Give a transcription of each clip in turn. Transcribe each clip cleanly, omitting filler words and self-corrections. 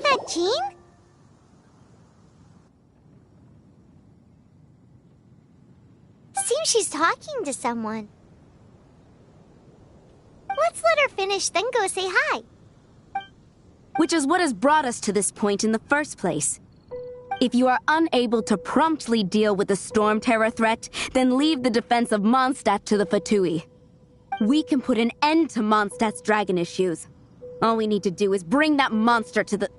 that Jean? Seems she's talking to someone. Let's let her finish, then go say hi. Which is what has brought us to this point in the first place. If you are unable to promptly deal with the storm terror threat, then leave the defense of Mondstadt to the Fatui. We can put an end to Mondstadt's dragon issues. All we need to do is bring that monster to the...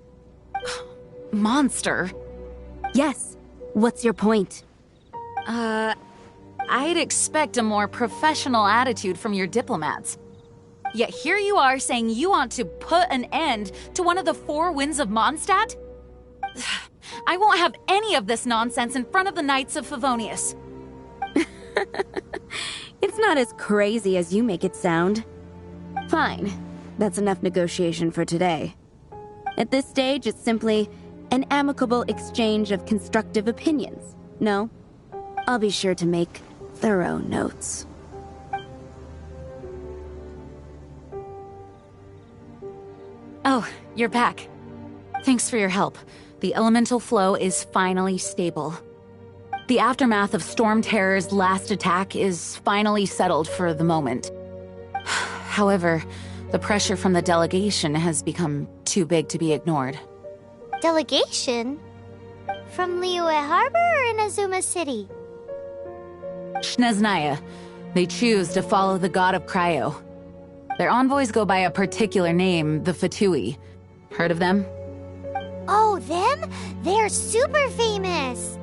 Monster? Yes. What's your point? I'd expect a more professional attitude from your diplomats. Yet here you are saying you want to put an end to one of the four winds of Mondstadt? I won't have any of this nonsense in front of the Knights of Favonius. It's not as crazy as you make it sound. Fine. That's enough negotiation for today. At this stage, it's simply an amicable exchange of constructive opinions. No? I'll be sure to make thorough notes. Oh, you're back. Thanks for your help. The elemental flow is finally stable. The aftermath of Storm Terror's last attack is finally settled for the moment. However, the pressure from the delegation has become too big to be ignored. Delegation? From Liyue Harbor or Inazuma City? Snezhnaya. They choose to follow the god of Cryo. Their envoys go by a particular name, the Fatui. Heard of them? Oh, them? They're super famous!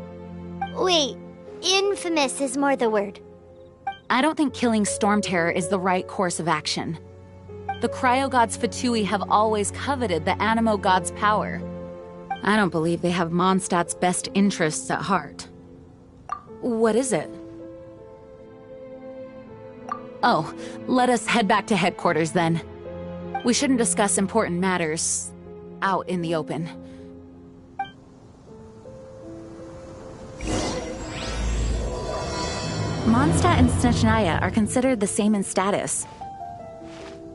Wait, infamous is more the word. I don't think killing Storm Terror is the right course of action. The Cryo God's Fatui have always coveted the Animo God's power. I don't believe they have Mondstadt's best interests at heart. What is it? Oh, let us head back to headquarters then. We shouldn't discuss important matters out in the open. Mondstadt and Snezhnaya are considered the same in status.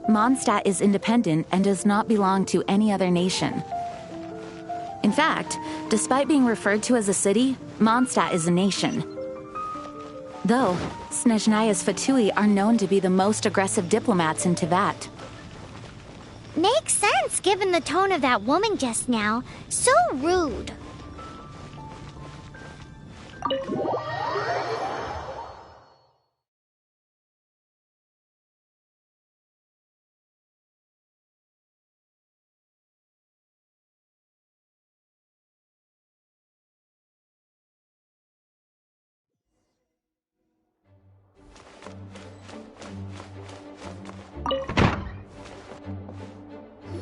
Mondstadt is independent and does not belong to any other nation. In fact, despite being referred to as a city, Mondstadt is a nation. Though, Snezhnaya's Fatui are known to be the most aggressive diplomats in Teyvat. Makes sense given the tone of that woman just now. So rude.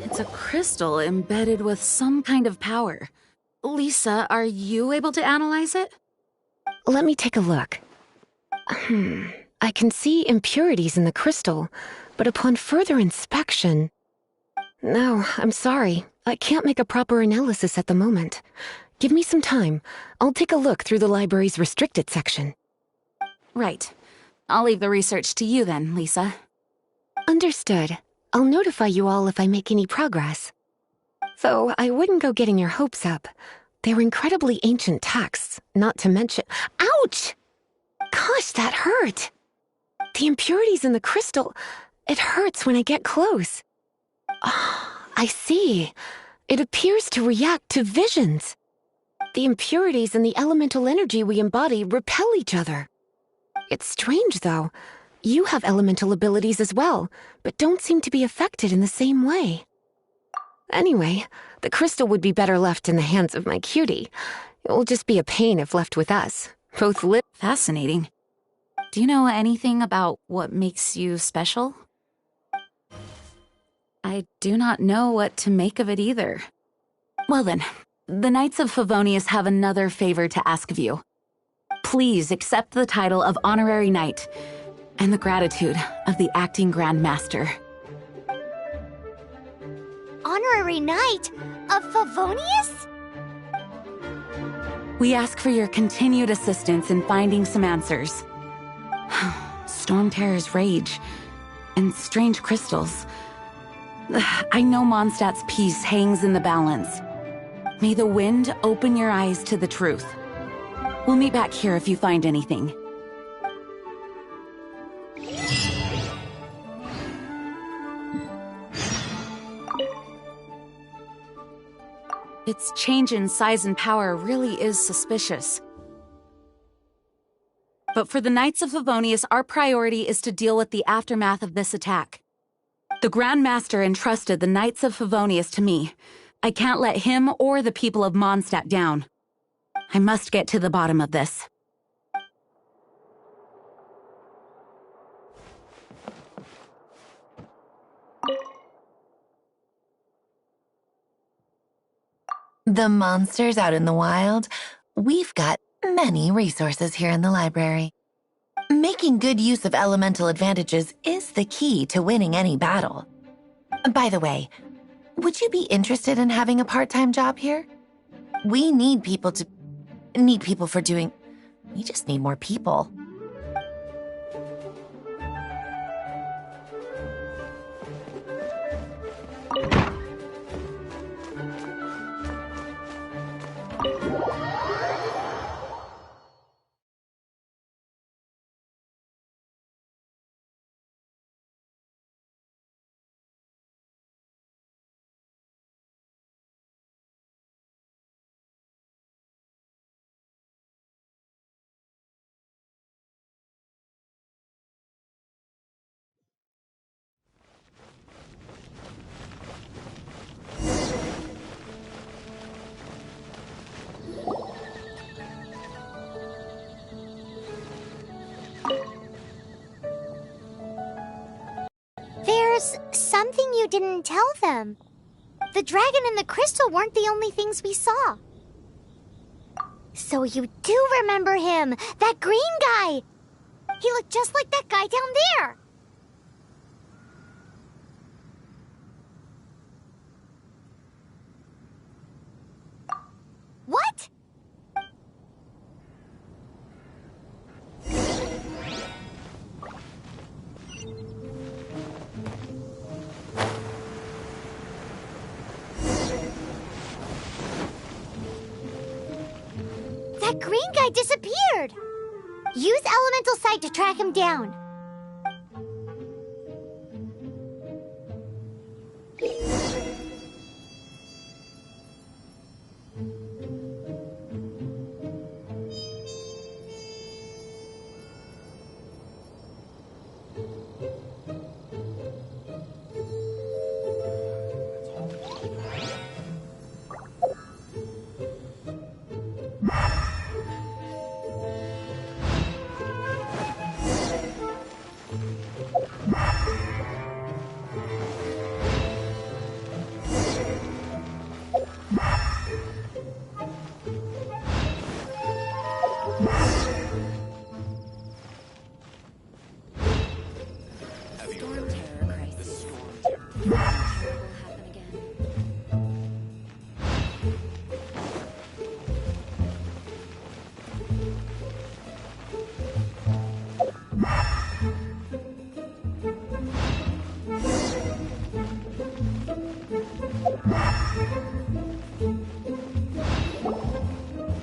It's a crystal embedded with some kind of power. Lisa, are you able to analyze it? Let me take a look. I can see impurities in the crystal, but upon further inspection... No, I'm sorry. I can't make a proper analysis at the moment. Give me some time. I'll take a look through the library's restricted section. Right. I'll leave the research to you then, Lisa. Understood. I'll notify you all if I make any progress. Though I wouldn't go getting your hopes up. They're incredibly ancient texts, not to mention— Ouch! Gosh, that hurt! The impurities in the crystal— it hurts when I get close. Oh, I see. It appears to react to visions. The impurities and the elemental energy we embody repel each other. It's strange, though. You have elemental abilities as well, but don't seem to be affected in the same way. Anyway, the crystal would be better left in the hands of my cutie. It will just be a pain if left with us. Both live— Fascinating. Do you know anything about what makes you special? I do not know what to make of it either. Well then, the Knights of Favonius have another favor to ask of you. Please accept the title of Honorary Knight and the gratitude of the Acting Grand Master. Honorary Knight of Favonius? We ask for your continued assistance in finding some answers. Storm Terror's rage and strange crystals. I know Mondstadt's peace hangs in the balance, May the wind open your eyes to the truth. We'll meet back here if you find anything. Its change in size and power really is suspicious. But for the Knights of Favonius, our priority is to deal with the aftermath of this attack. The Grand Master entrusted the Knights of Favonius to me. I can't let him or the people of Mondstadt down. I must get to the bottom of this. The monsters out in the wild? We've got many resources here in the library. Making good use of elemental advantages is the key to winning any battle. By the way, would you be interested in having a part-time job here? We need people for doing... We just need more people. There's something you didn't tell them. The dragon and the crystal weren't the only things we saw. So you do remember him, that green guy! He looked just like that guy down there! What? That green guy disappeared! Use Elemental Sight to track him down.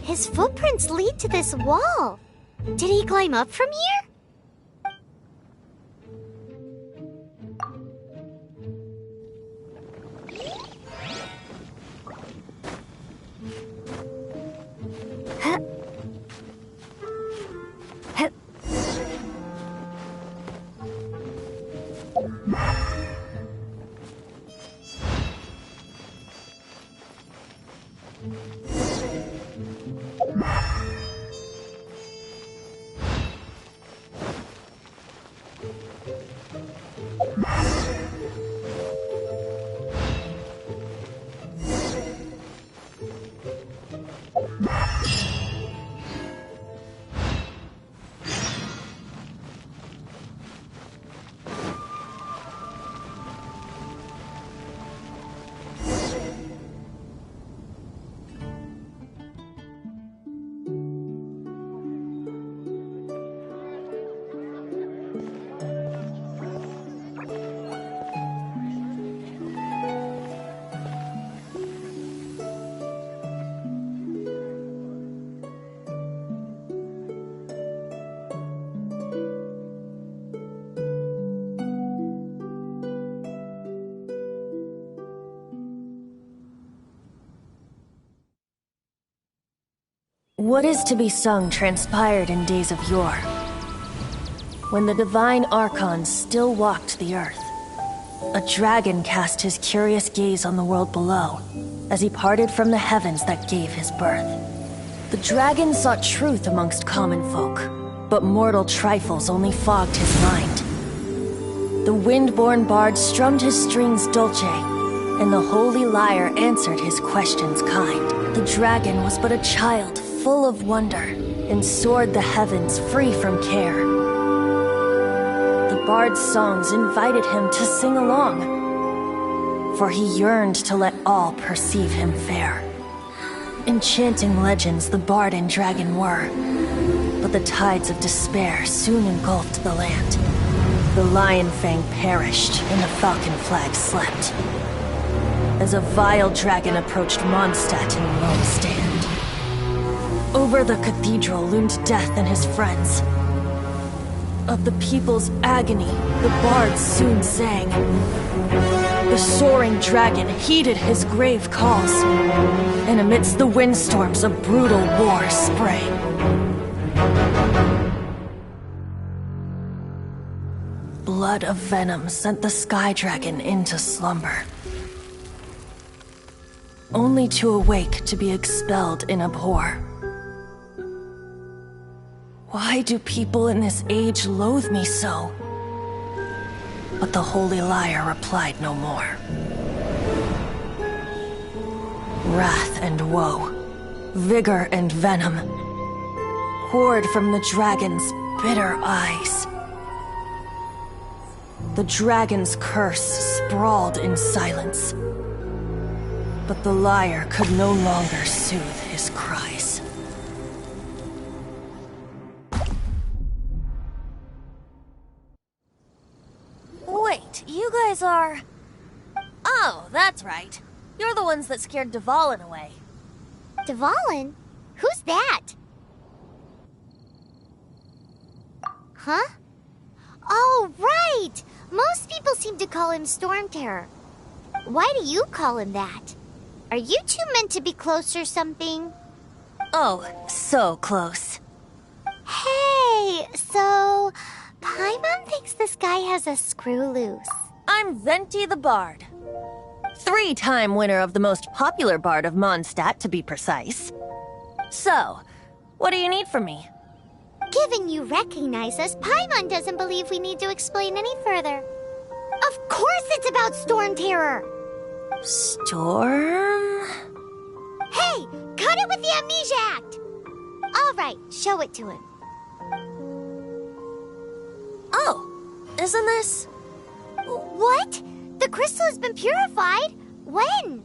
His footprints lead to this wall. Did he climb up from here? Huh. Huh. What is to be sung transpired in days of yore, when the divine archons still walked the earth. A dragon cast his curious gaze on the world below, as he parted from the heavens that gave his birth. The dragon sought truth amongst common folk, but mortal trifles only fogged his mind. The wind-born bard strummed his strings dulce, and the holy lyre answered his questions kind. The dragon was but a child full of wonder, and soared the heavens free from care. The bard's songs invited him to sing along, for he yearned to let all perceive him fair. Enchanting legends the bard and dragon were, but the tides of despair soon engulfed the land. The lion fang perished, and the falcon flag slept, as a vile dragon approached Mondstadt in lone stand. Over the cathedral loomed death and his friends. Of the people's agony, the bards soon sang. The soaring dragon heeded his grave calls, and amidst the windstorms a brutal war sprang. Blood of venom sent the sky dragon into slumber, only to awake to be expelled in abhor. Why do people in this age loathe me so? But the holy lyre replied no more. Wrath and woe, vigor and venom, poured from the dragon's bitter eyes. The dragon's curse sprawled in silence, but the lyre could no longer soothe his cries. Wait, you guys are... Oh, that's right. You're the ones that scared Dvalin away. Dvalin? Who's that? Huh? Oh, right! Most people seem to call him Storm Terror. Why do you call him that? Are you two meant to be close or something? Oh, so close. Hey, so... Paimon thinks this guy has a screw loose. I'm Venti the Bard. 3-time winner of the most popular bard of Mondstadt, to be precise. So, what do you need from me? Given you recognize us, Paimon doesn't believe we need to explain any further. Of course it's about Storm Terror! Storm? Hey! Cut it with the Amnesia Act! Alright, show it to him. Oh, isn't this... What? The crystal has been purified? When?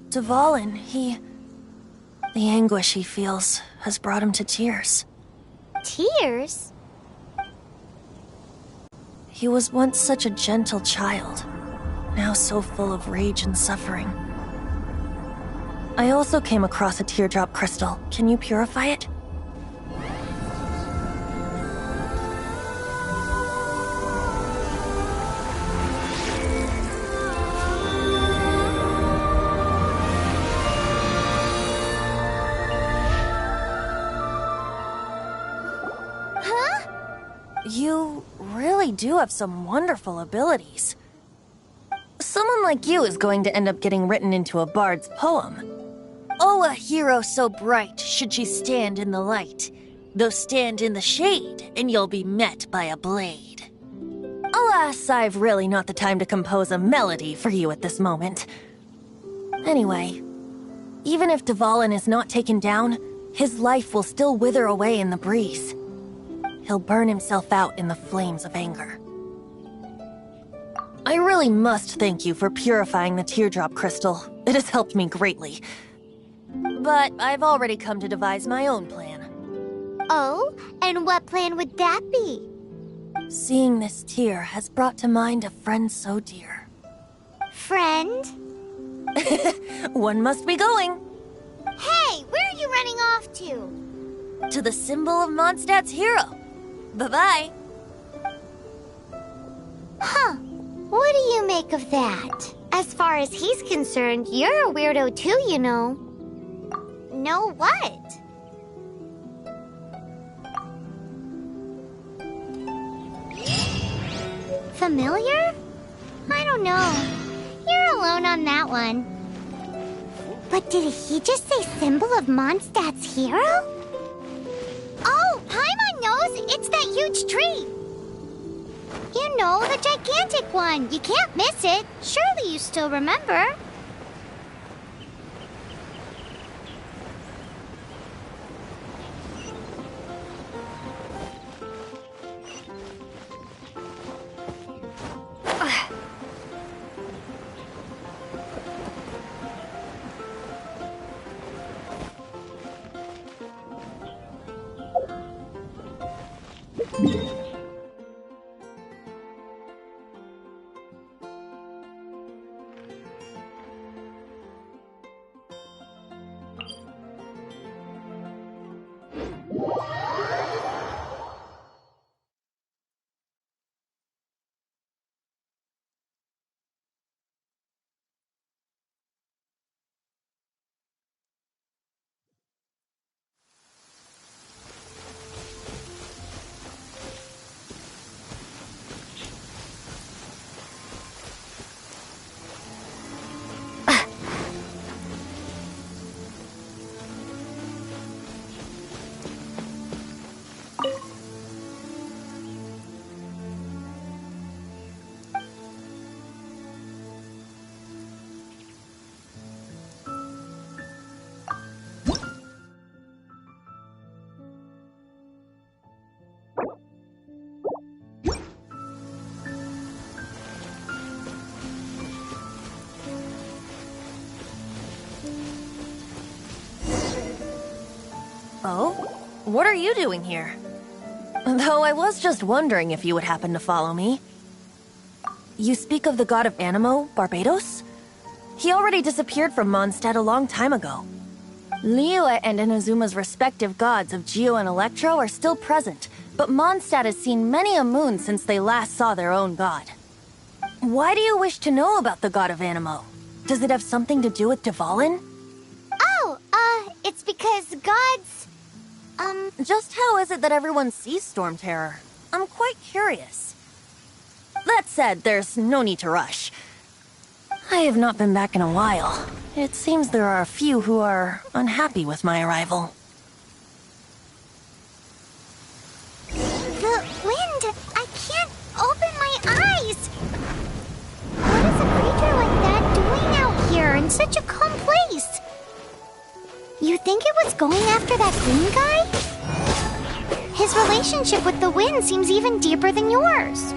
Dvalin, the anguish he feels has brought him to tears. Tears? He was once such a gentle child, now so full of rage and suffering. I also came across a teardrop crystal. Can you purify it? You really do have some wonderful abilities. Someone like you is going to end up getting written into a bard's poem. Oh, a hero so bright should she stand in the light, though stand in the shade, and you'll be met by a blade. Alas, I've really not the time to compose a melody for you at this moment. Anyway, even if Dvalin is not taken down, his life will still wither away in the breeze. He'll burn himself out in the flames of anger. I really must thank you for purifying the teardrop crystal. It has helped me greatly. But I've already come to devise my own plan. Oh? And what plan would that be? Seeing this tear has brought to mind a friend so dear. Friend? One must be going. Hey, where are you running off to? To the symbol of Mondstadt's hero. Bye-bye. Huh. What do you make of that? As far as he's concerned, you're a weirdo too, you know. know what? Familiar? I don't know. You're alone on that one. But did he just say symbol of Mondstadt's hero? Oh, Paimon knows! It's that huge tree! You know, the gigantic one. You can't miss it. Surely you still remember. Oh? What are you doing here? Though I was just wondering if you would happen to follow me. You speak of the god of Animo, Barbados? He already disappeared from Mondstadt a long time ago. Liyue and Inazuma's respective gods of Geo and Electro are still present, but Mondstadt has seen many a moon since they last saw their own god. Why do you wish to know about the god of Animo? Does it have something to do with Dvalin? Oh, it's because gods... Just how is it that everyone sees Storm Terror? I'm quite curious. That said, there's no need to rush. I have not been back in a while. It seems there are a few who are unhappy with my arrival. The wind! I can't open my eyes! What is a creature like that doing out here in such a calm place? You think it was going after that green guy? His relationship with the wind seems even deeper than yours.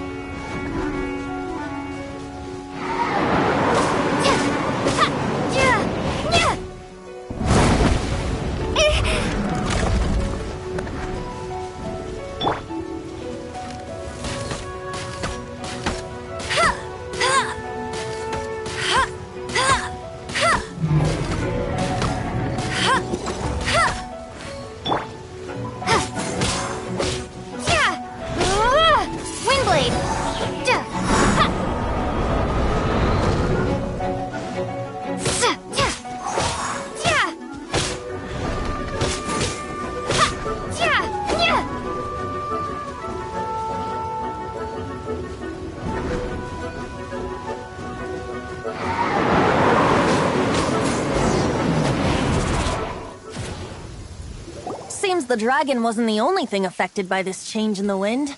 The dragon wasn't the only thing affected by this change in the wind.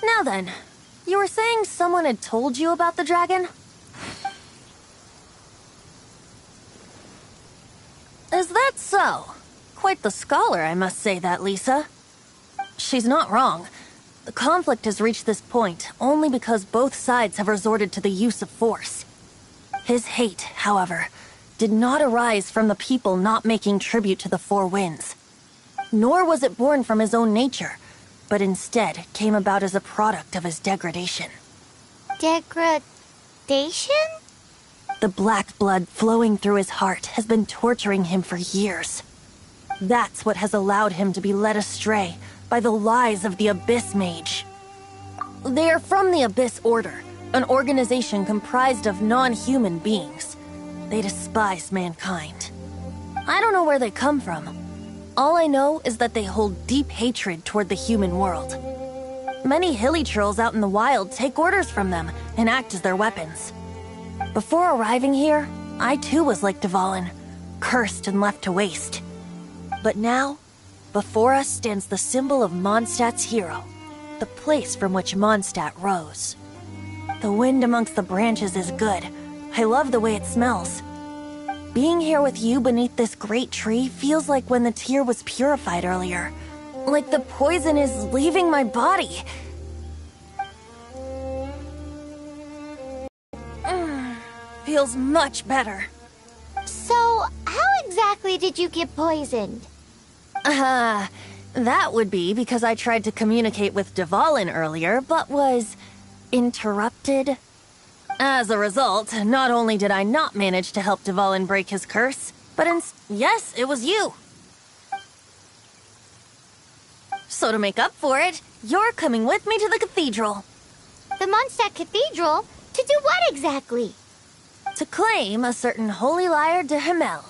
Now then, you were saying someone had told you about the dragon? Is that so? Quite the scholar, I must say that, Lisa. She's not wrong. The conflict has reached this point only because both sides have resorted to the use of force. His hate, however, did not arise from the people not making tribute to the Four Winds. Nor was it born from his own nature, but instead came about as a product of his degradation. Degradation? The black blood flowing through his heart has been torturing him for years. That's what has allowed him to be led astray by the lies of the Abyss Mage. They are from the Abyss Order, an organization comprised of non-human beings. They despise mankind. I don't know where they come from. All I know is that they hold deep hatred toward the human world. Many hilly trolls out in the wild take orders from them and act as their weapons. Before arriving here, I too was like Dvalin, cursed and left to waste. But now, before us stands the symbol of Mondstadt's hero, the place from which Mondstadt rose. The wind amongst the branches is good. I love the way it smells. Being here with you beneath this great tree feels like when the tear was purified earlier. Like the poison is leaving my body. Feels much better. So, how exactly did you get poisoned? That would be because I tried to communicate with Dvalin earlier, but was interrupted. As a result, not only did I not manage to help Dvalin break his curse, but yes, it was you. So to make up for it, you're coming with me to the cathedral. The Mondstadt Cathedral? To do what exactly? To claim a certain holy lyre de Himmel.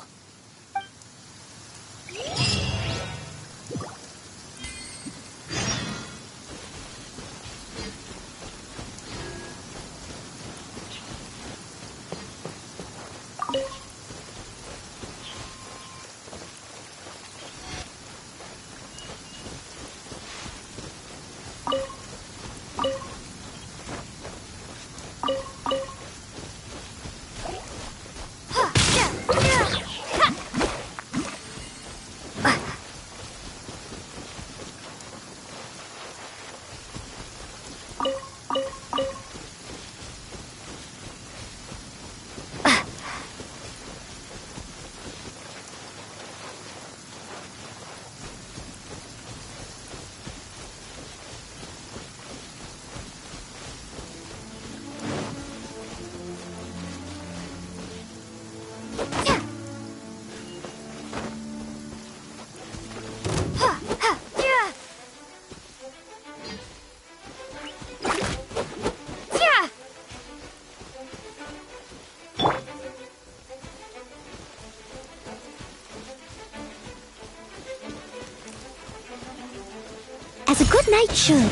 As a good knight should.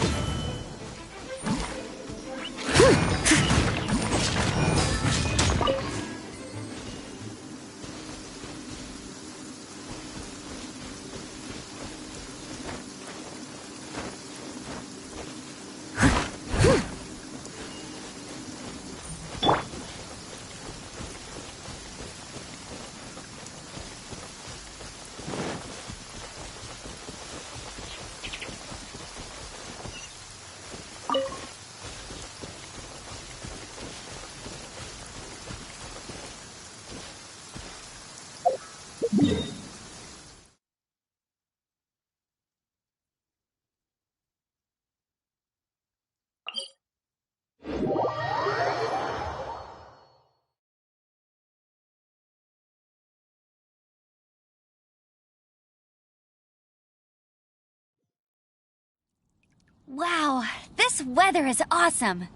Wow, this weather is awesome.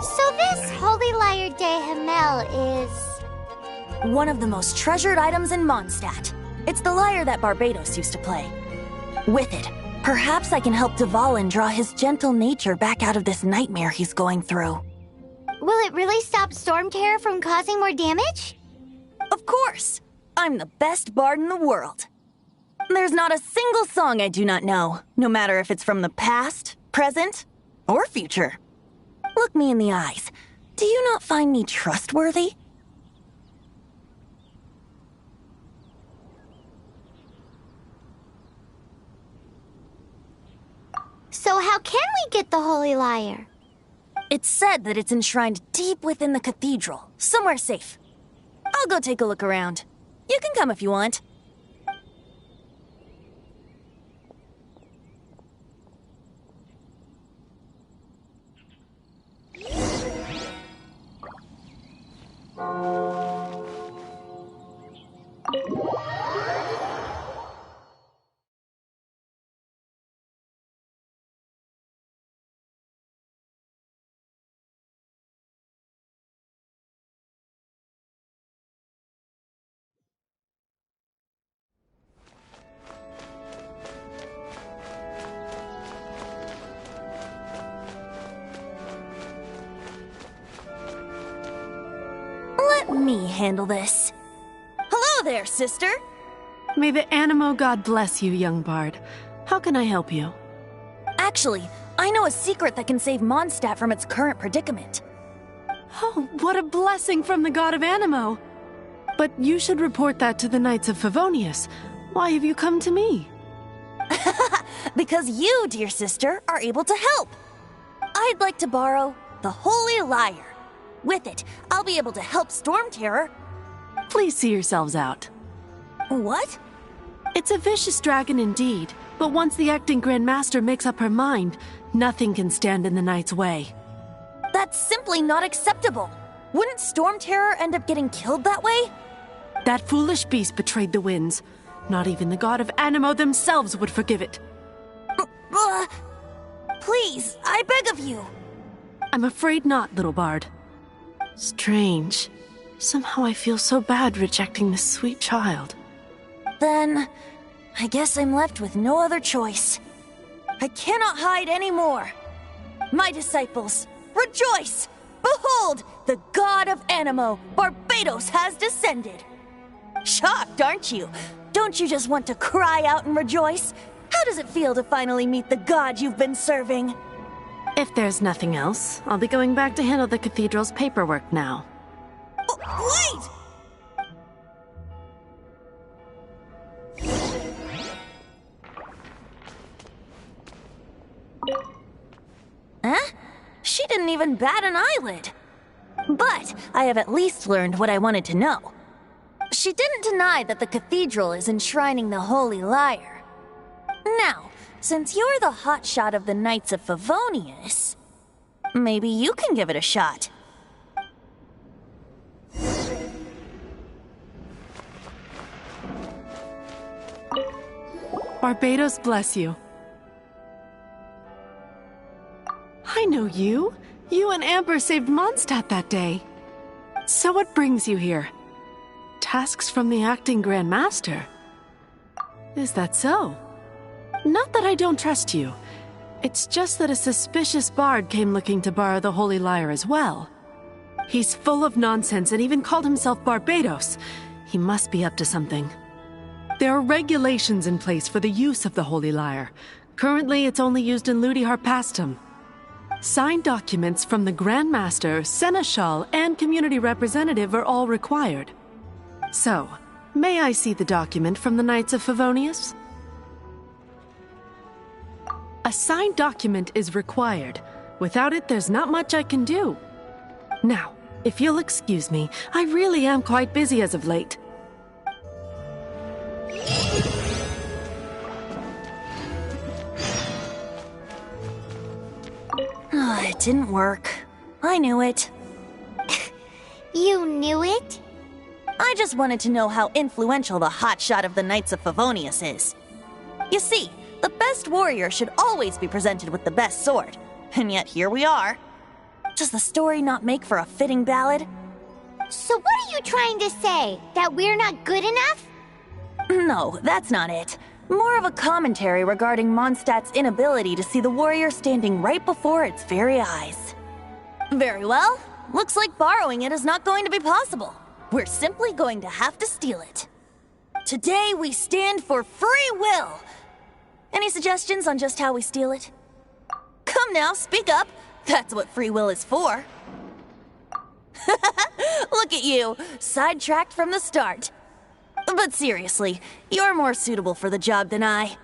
So this Holy Lyre de Himmel is... One of the most treasured items in Mondstadt. It's the lyre that Barbados used to play. With it, perhaps I can help Dvalin draw his gentle nature back out of this nightmare he's going through. Will it really stop Storm Terror from causing more damage? Of course! I'm the best bard in the world. There's not a single song I do not know, no matter if it's from the past, present, or future. Look me in the eyes. Do you not find me trustworthy? So how can we get the Holy Lyre? It's said that it's enshrined deep within the cathedral, somewhere safe. I'll go take a look around. You can come if you want. Let me handle this. Hello there, sister! May the Animo god bless you, young bard. How can I help you? Actually, I know a secret that can save Mondstadt from its current predicament. Oh, what a blessing from the god of Animo! But you should report that to the Knights of Favonius. Why have you come to me? Because you, dear sister, are able to help. I'd like to borrow the Holy Lyre. With it, I'll be able to help Storm Terror. Please see yourselves out. What? It's a vicious dragon indeed, but once the acting Grand Master makes up her mind, nothing can stand in the Knight's way. That's simply not acceptable. Wouldn't Storm Terror end up getting killed that way? That foolish beast betrayed the winds. Not even the god of Animo themselves would forgive it. Please, I beg of you. I'm afraid not, little bard. Strange. Somehow I feel so bad rejecting this sweet child. Then, I guess I'm left with no other choice. I cannot hide anymore. My disciples, rejoice! Behold, the god of Animo, Barbados, has descended. Shocked, aren't you? Don't you just want to cry out and rejoice? How does it feel to finally meet the god you've been serving? If there's nothing else, I'll be going back to handle the cathedral's paperwork now. Wait! Huh? She didn't even bat an eyelid. But I have at least learned what I wanted to know. She didn't deny that the cathedral is enshrining the Holy Lyre. Now, since you're the hotshot of the Knights of Favonius, maybe you can give it a shot. Barbados bless you. I know you. You and Amber saved Mondstadt that day. So what brings you here? Tasks from the acting Grand Master? Is that so? Not that I don't trust you. It's just that a suspicious bard came looking to borrow the Holy Lyre as well. He's full of nonsense and even called himself Barbados. He must be up to something. There are regulations in place for the use of the Holy Lyre. Currently, it's only used in Ludi Harpastum. Signed documents from the Grand Master, Seneschal, and community representative are all required. So, may I see the document from the Knights of Favonius? A signed document is required. Without it, there's not much I can do. Now, if you'll excuse me, I really am quite busy as of late. It didn't work. I knew it. You knew it? I just wanted to know how influential the hotshot of the Knights of Favonius is. You see, the best warrior should always be presented with the best sword. And yet here we are. Does the story not make for a fitting ballad? So what are you trying to say? That we're not good enough? No, that's not it. More of a commentary regarding Mondstadt's inability to see the warrior standing right before its very eyes. Very well. Looks like borrowing it is not going to be possible. We're simply going to have to steal it. Today we stand for free will. Any suggestions on just how we steal it? Come now, speak up. That's what free will is for. Look at you, sidetracked from the start. But seriously, you're more suitable for the job than I.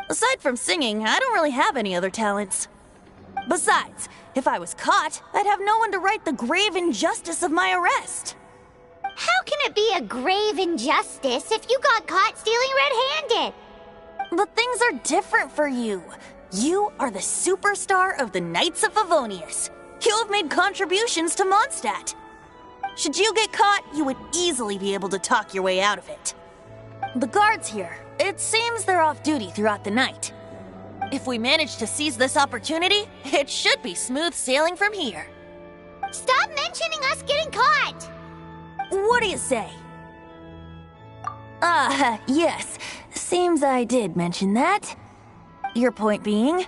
Aside from singing, I don't really have any other talents. Besides, if I was caught, I'd have no one to right the grave injustice of my arrest. How can it be a grave injustice if you got caught stealing red-handed? But things are different for you. You are the superstar of the Knights of Favonius. You have made contributions to Mondstadt. Should you get caught, you would easily be able to talk your way out of it. The guards here, it seems they're off duty throughout the night. If we manage to seize this opportunity, it should be smooth sailing from here. Stop mentioning us getting caught! What do you say? Yes. Seems I did mention that. Your point being?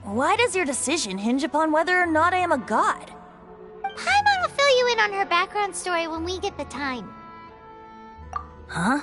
Why does your decision hinge upon whether or not I am a god? Paimon will fill you in on her background story when we get the time. Huh?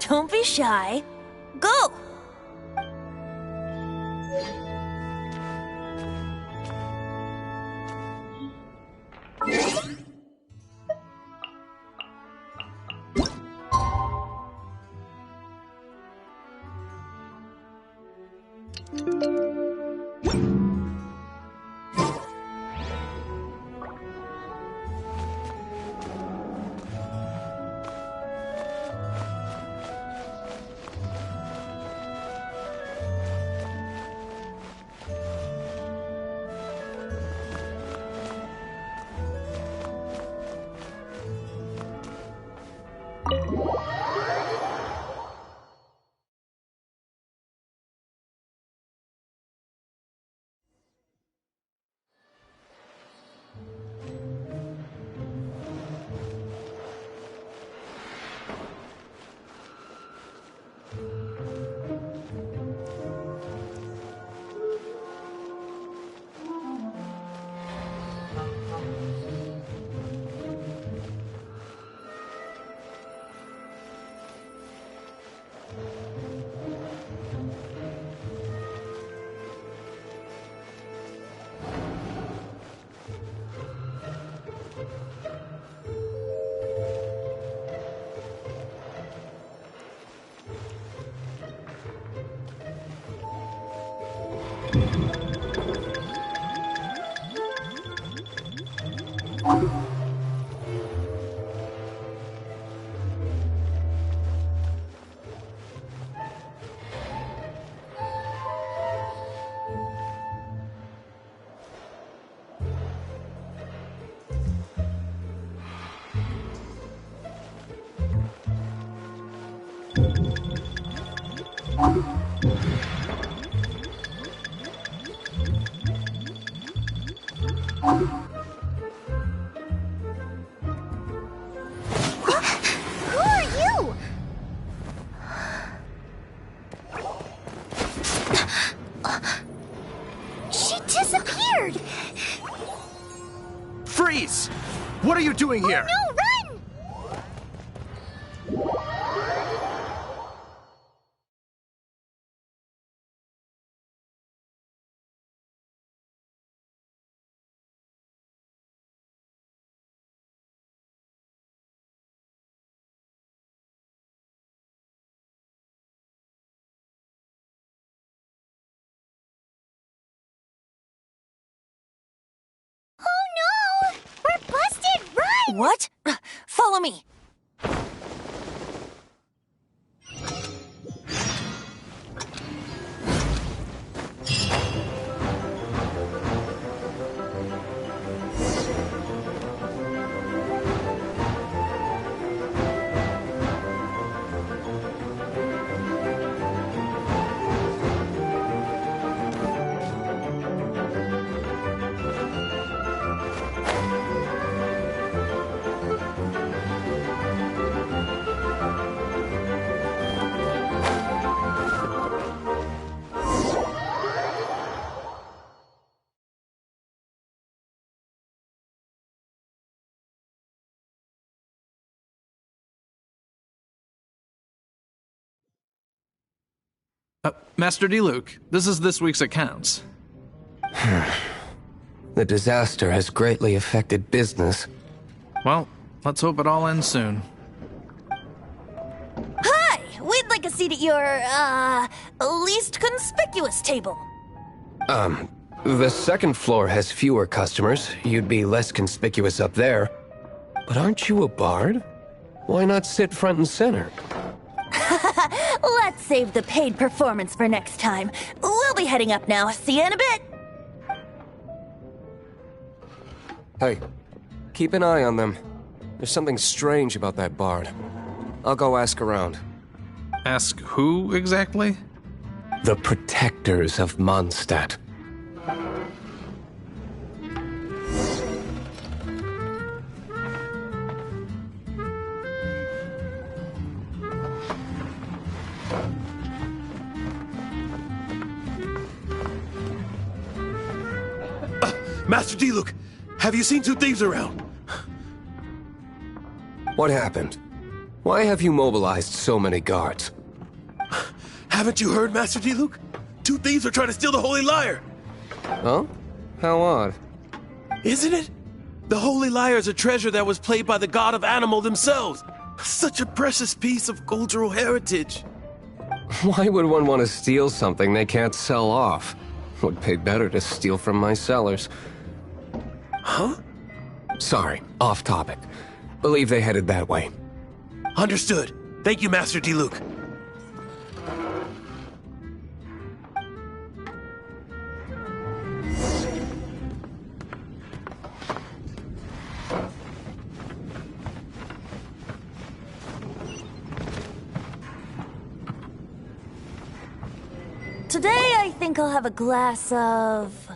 Don't be shy. Go! She disappeared! Freeze! What are you doing here? No, run! We're busted! Run! What? Follow me. Master Diluc, this is this week's accounts. The disaster has greatly affected business. Well, let's hope it all ends soon. Hi! We'd like a seat at your, least conspicuous table. The second floor has fewer customers. You'd be less conspicuous up there. But aren't you a bard? Why not sit front and center? Let's save the paid performance for next time. We'll be heading up now. See you in a bit. Hey, keep an eye on them. There's something strange about that bard. I'll go ask around. Ask who exactly? The protectors of Mondstadt. Master Diluc, have you seen two thieves around? What happened? Why have you mobilized so many guards? Haven't you heard, Master Diluc? Two thieves are trying to steal the Holy Lyre. Huh? How odd. Isn't it? The Holy Lyre is a treasure that was played by the god of animal themselves. Such a precious piece of cultural heritage. Why would one want to steal something they can't sell off? Would pay better to steal from my sellers. Huh? Sorry, off topic. Believe they headed that way. Understood. Thank you, Master Diluc. Today, I think I'll have a glass of...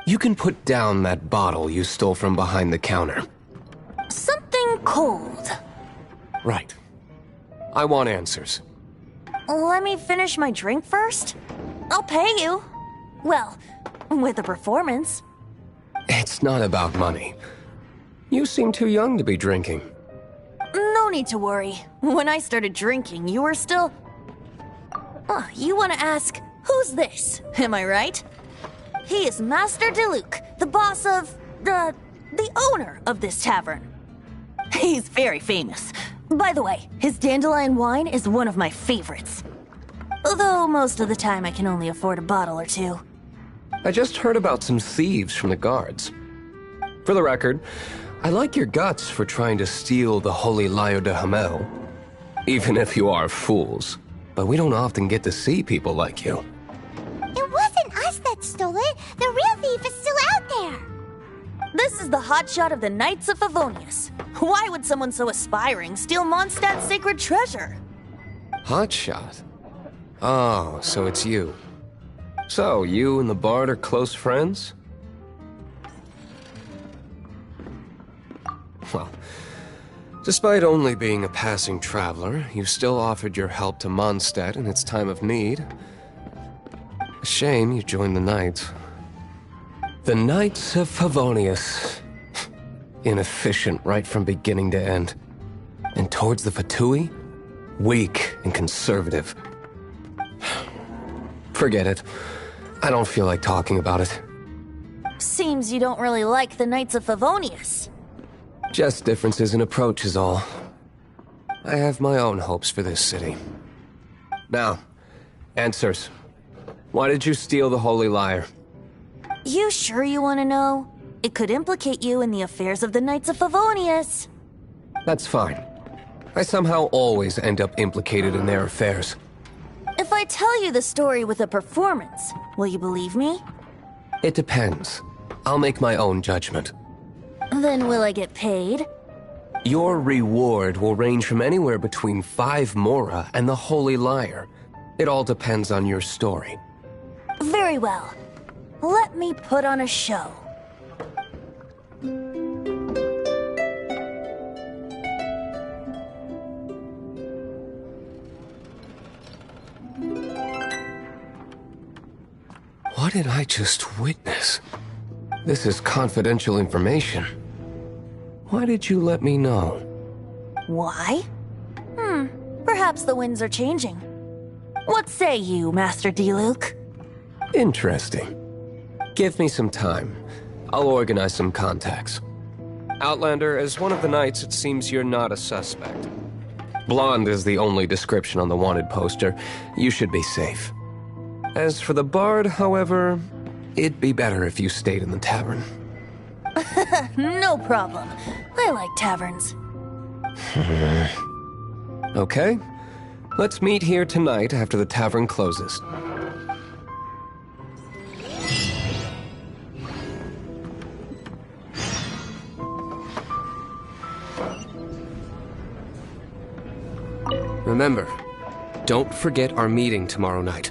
You can put down that bottle you stole from behind the counter. something cold. Right. I want answers. Let me finish my drink first. I'll pay you. Well, with a performance. It's not about money. You seem too young to be drinking. No need to worry. When I started drinking, you were still... Oh, you want to ask, who's this? Am I right? He is Master Diluc, the boss of... the owner of this tavern. He's very famous. By the way, his dandelion wine is one of my favorites. Although most of the time I can only afford a bottle or two. I just heard about some thieves from the guards. For the record, I like your guts for trying to steal the Holy Lyre de Hamel. Even if you are fools. But we don't often get to see people like you. It wasn't us that stole it. The real thief is still out there. This is the hotshot of the Knights of Favonius. Why would someone so aspiring steal Mondstadt's sacred treasure? Hotshot? Oh, so it's you. So, you and the Bard are close friends? Well, despite only being a passing traveler, you still offered your help to Mondstadt in its time of need. Shame you joined the Knights. The Knights of Favonius. Inefficient right from beginning to end. And towards the Fatui, weak and conservative. Forget it. I don't feel like talking about it. Seems you don't really like the Knights of Favonius. Just differences in approach is all. I have my own hopes for this city. Now, answers. Why did you steal the Holy Lyre? You sure you want to know? It could implicate you in the affairs of the Knights of Favonius. That's fine. I somehow always end up implicated in their affairs. If I tell you the story with a performance, will you believe me? It depends. I'll make my own judgment. Then will I get paid? Your reward will range from anywhere between 5 Mora and the Holy Lyre. It all depends on your story. Very well. Let me put on a show. What did I just witness? This is confidential information. Why did you let me know? Why? Perhaps the winds are changing. What say you, Master Diluc? Interesting. Give me some time. I'll organize some contacts. Outlander, as one of the Knights, it seems you're not a suspect. Blonde is the only description on the wanted poster. You should be safe. As for the Bard, however, it'd be better if you stayed in the tavern. No problem. I like taverns. Okay. Let's meet here tonight after the tavern closes. Remember, don't forget our meeting tomorrow night.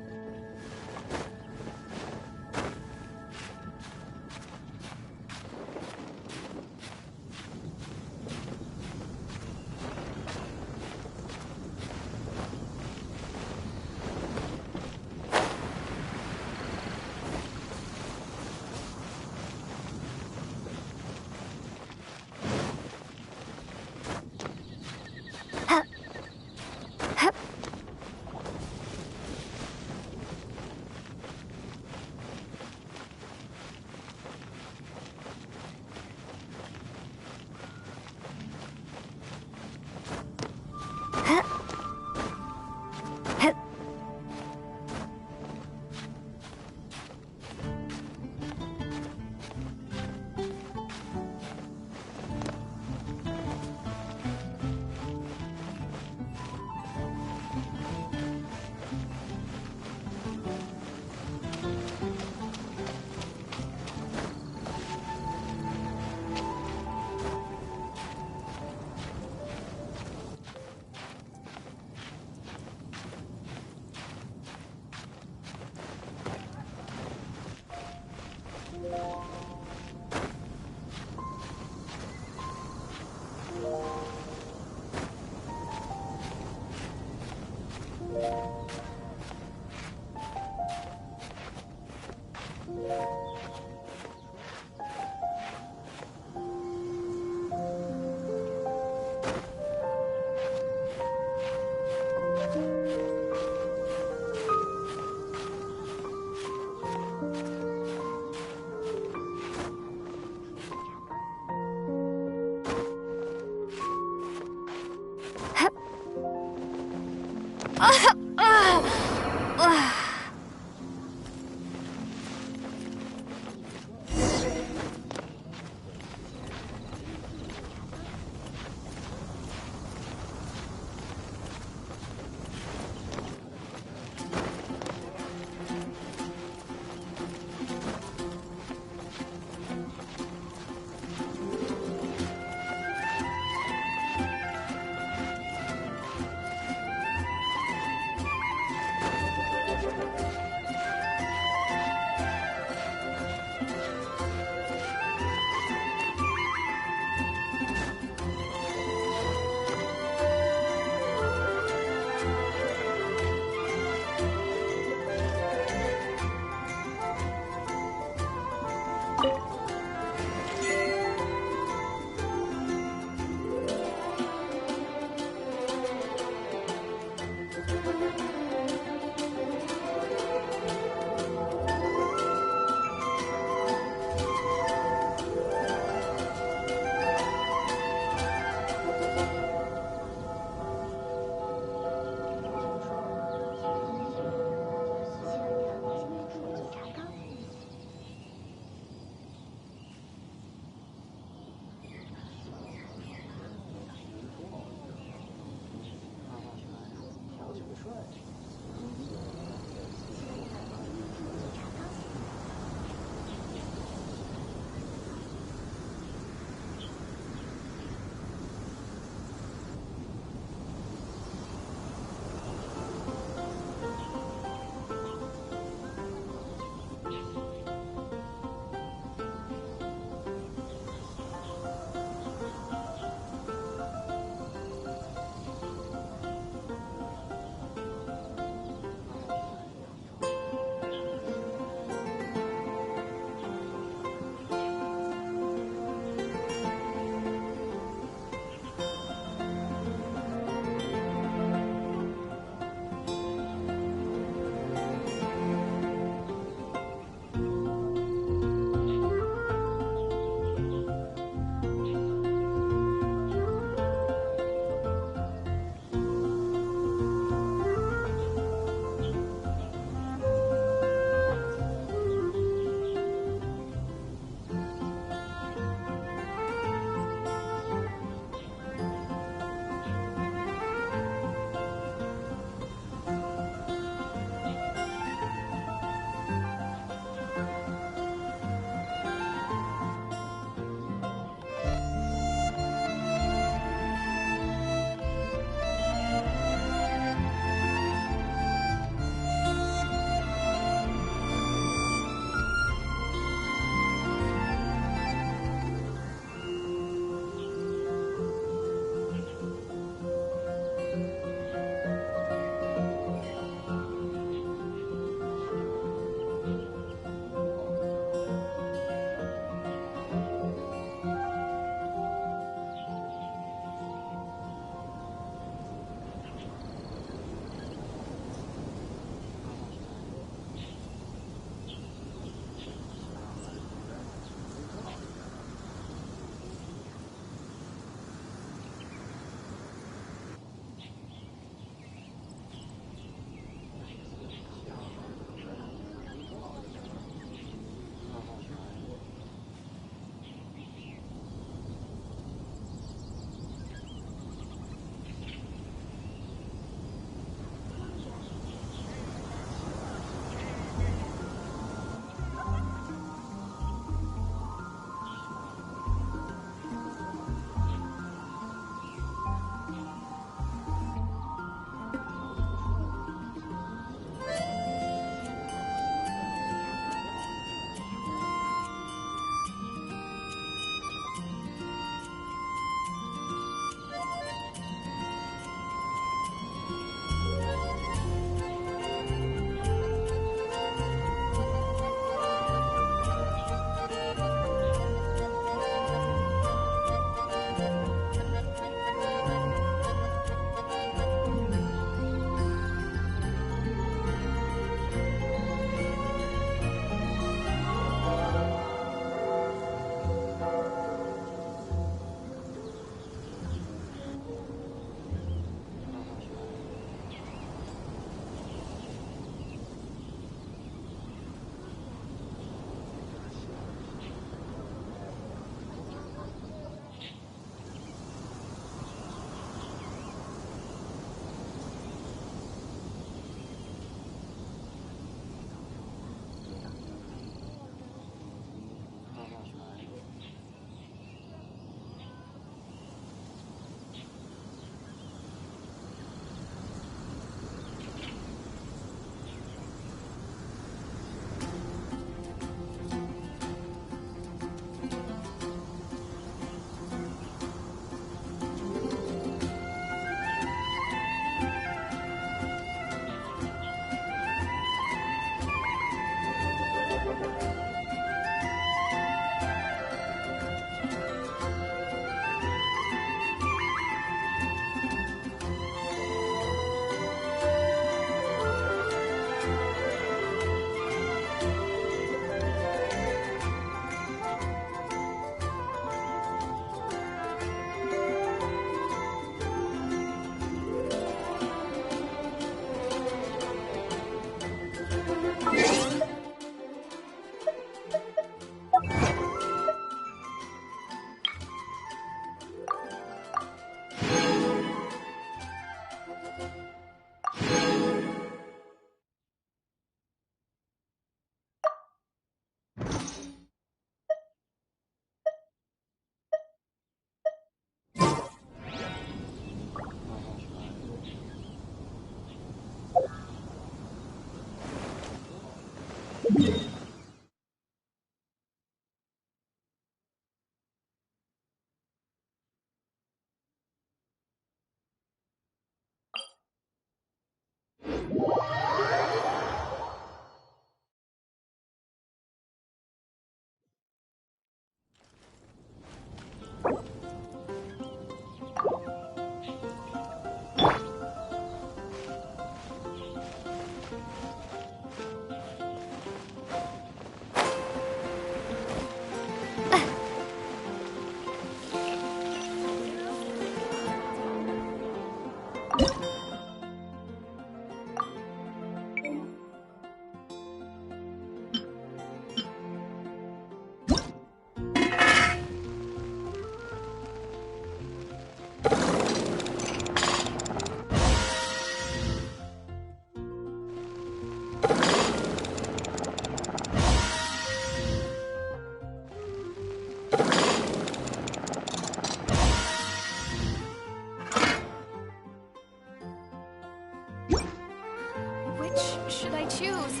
should I choose?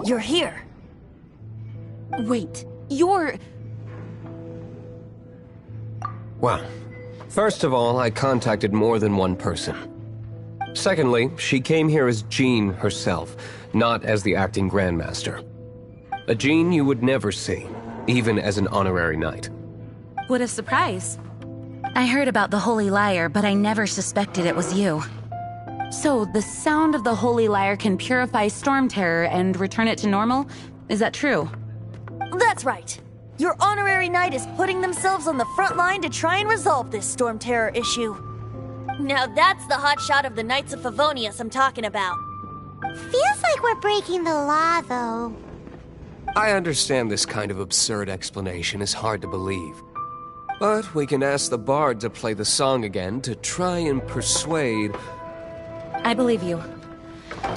You're here. Wait, you're... Well, first of all, I contacted more than one person. Secondly, she came here as Jean herself, not as the acting Grandmaster. A Jean you would never see, even as an honorary knight. What a surprise. I heard about the Holy Lyre, but I never suspected it was you. So, the sound of the Holy Lyre can purify Storm Terror and return it to normal? Is that true? That's right. Your honorary knight is putting themselves on the front line to try and resolve this Storm Terror issue. Now that's the hot shot of the Knights of Favonius I'm talking about. Feels like we're breaking the law, though. I understand this kind of absurd explanation is hard to believe. But we can ask the bard to play the song again to try and persuade... I believe you.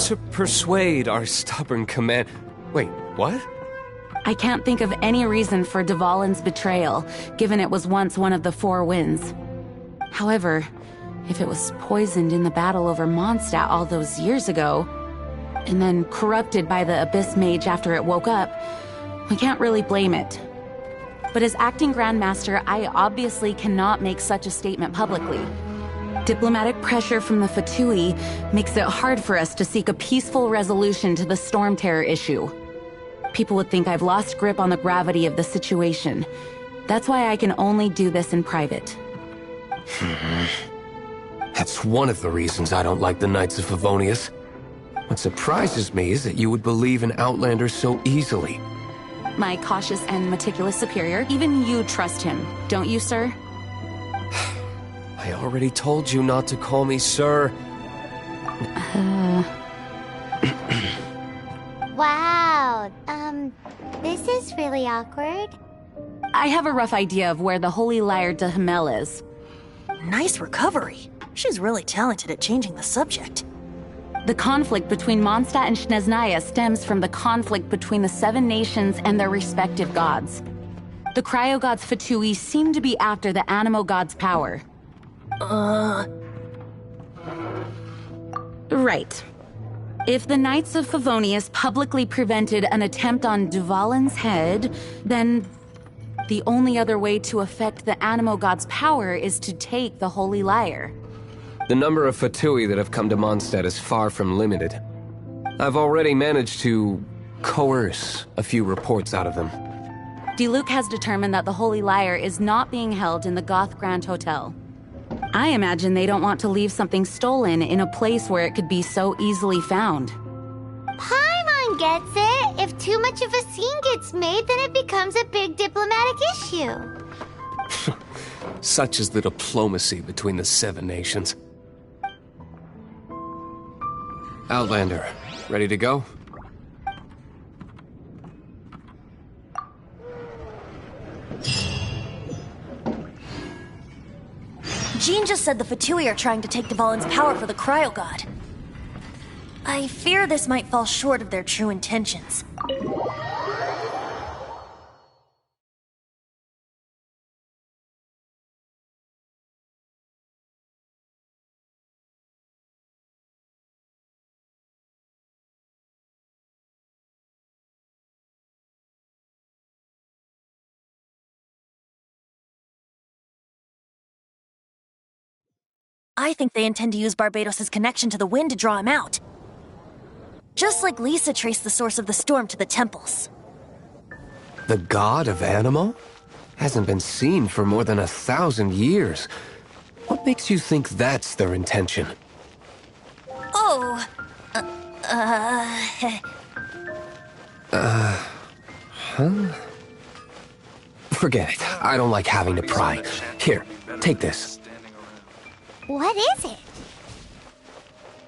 To persuade our stubborn command... Wait, what? I can't think of any reason for Dvalin's betrayal, given it was once one of the Four Winds. However, if it was poisoned in the battle over Mondstadt all those years ago, and then corrupted by the Abyss Mage after it woke up, we can't really blame it. But as acting Grandmaster, I obviously cannot make such a statement publicly. Diplomatic pressure from the Fatui makes it hard for us to seek a peaceful resolution to the Storm Terror issue. People would think I've lost grip on the gravity of the situation. That's why I can only do this in private. That's one of the reasons I don't like the Knights of Favonius. What surprises me is that you would believe in Outlander so easily. My cautious and meticulous superior, even you trust him, don't you, sir? I already told you not to call me sir. Wow, this is really awkward. I have a rough idea of where the Holy Lyre de Himmel is. Nice recovery. She's really talented at changing the subject. The conflict between Mondstadt and Snezhnaya stems from the conflict between the Seven Nations and their respective gods. The Cryo God's Fatui seem to be after the Animo God's power. Right. If the Knights of Favonius publicly prevented an attempt on Duvalin's head, then the only other way to affect the Animo God's power is to take the Holy Lyre. The number of Fatui that have come to Mondstadt is far from limited. I've already managed to coerce a few reports out of them. Diluc has determined that the Holy Lyre is not being held in the Goth Grand Hotel. I imagine they don't want to leave something stolen in a place where it could be so easily found. Paimon gets it. If too much of a scene gets made, then it becomes a big diplomatic issue. Such is the diplomacy between the 7 nations. Outlander, ready to go? Jean just said the Fatui are trying to take Duvalin's power for the Cryo God. I fear this might fall short of their true intentions. I think they intend to use Barbados' connection to the wind to draw him out. Just like Lisa traced the source of the storm to the temples. The god of Animo? Hasn't been seen for more than 1,000 years. What makes you think that's their intention? Oh, Forget it. I don't like having to pry. Here, take this. What is it?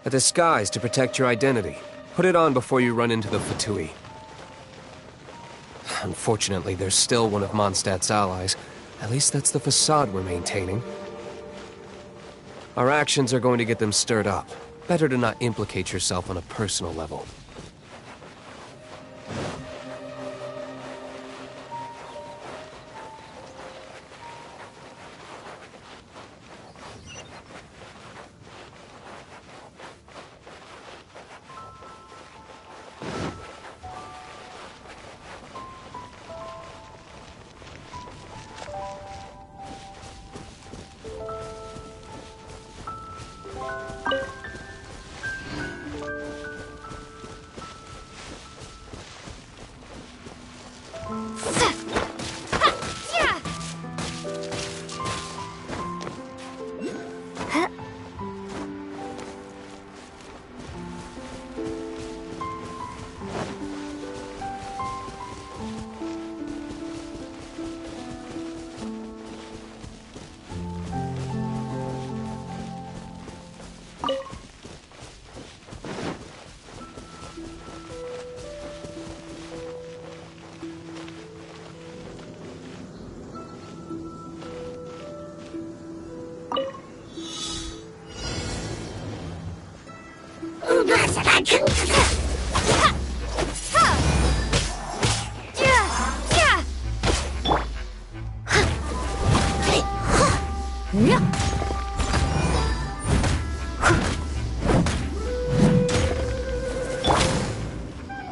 A disguise to protect your identity. Put it on before you run into the Fatui. Unfortunately, there's still one of Mondstadt's allies. At least that's the facade we're maintaining. Our actions are going to get them stirred up. Better to not implicate yourself on a personal level.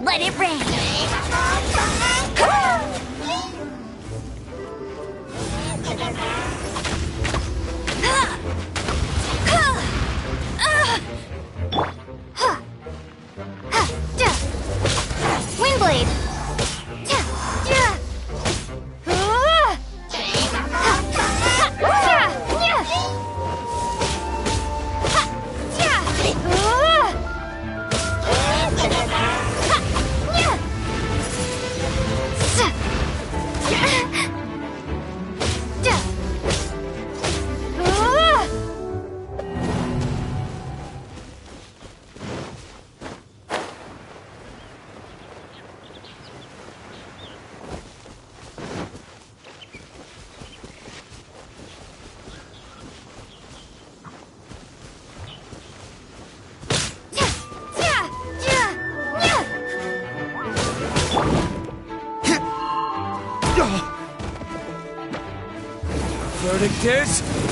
Let it rain. Windblade. Verdict is...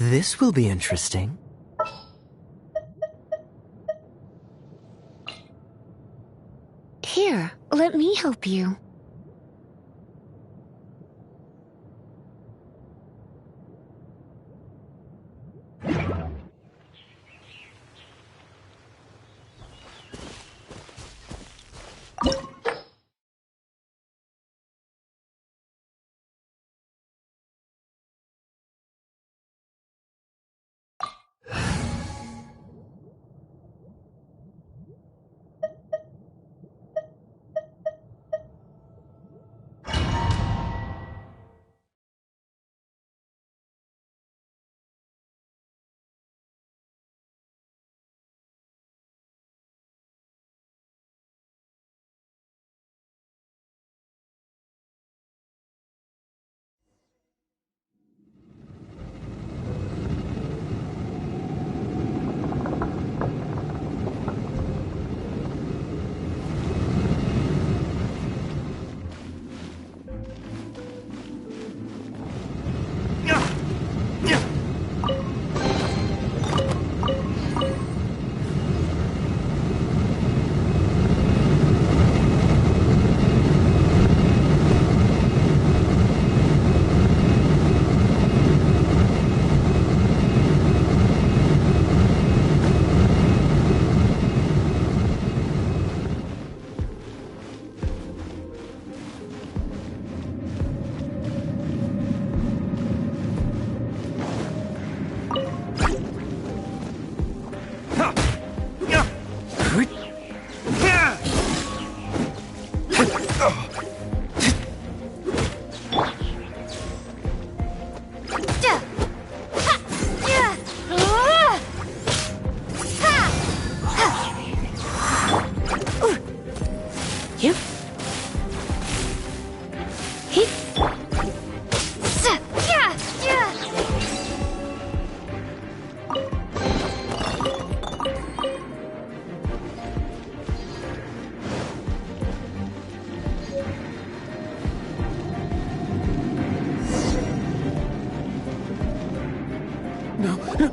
This will be interesting. Here, let me help you.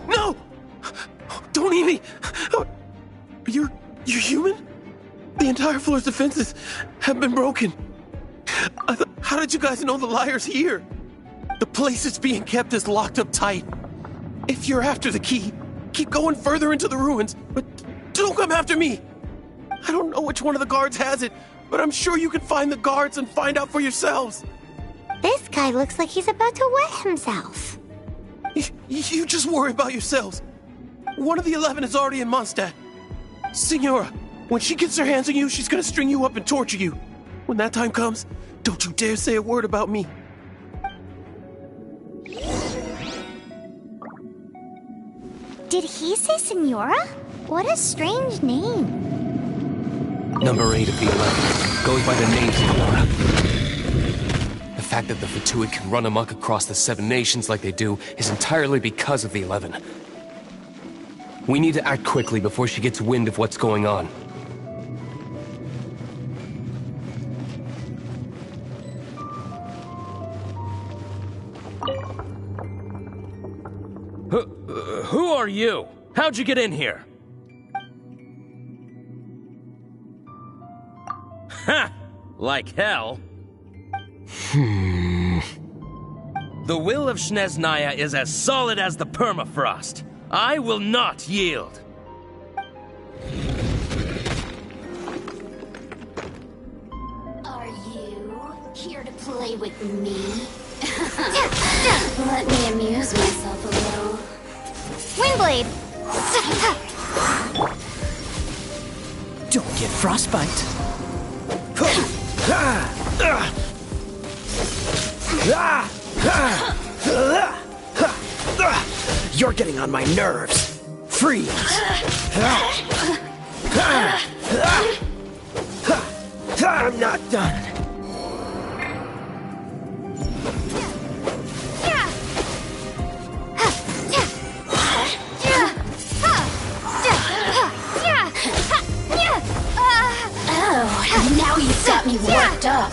No! Don't eat me! You're human? The entire floor's defenses have been broken. How did you guys know the liar's here? The place it's being kept is locked up tight. If you're after the key, keep going further into the ruins, but don't come after me. I don't know which one of the guards has it, but I'm sure you can find the guards and find out for yourselves. This guy looks like he's about to wet himself. You just worry about yourselves. One of the 11 is already in Mondstadt. Signora, when she gets her hands on you, she's gonna string you up and torture you. When that time comes, don't you dare say a word about me. Did he say Senora? What a strange name. Number 8 of the 11 goes by the name Senora. The fact that the Fatui can run amok across the 7 nations like they do is entirely because of the 11. We need to act quickly before she gets wind of what's going on. Who are you? How'd you get in here? Ha! Like hell. The will of Snezhnaya is as solid as the permafrost. I will not yield. Are you here to play with me? Let me amuse myself a little. Windblade! Don't get frostbite. You're getting on my nerves. Freeze. I'm not done. Oh, now you've got me worked up.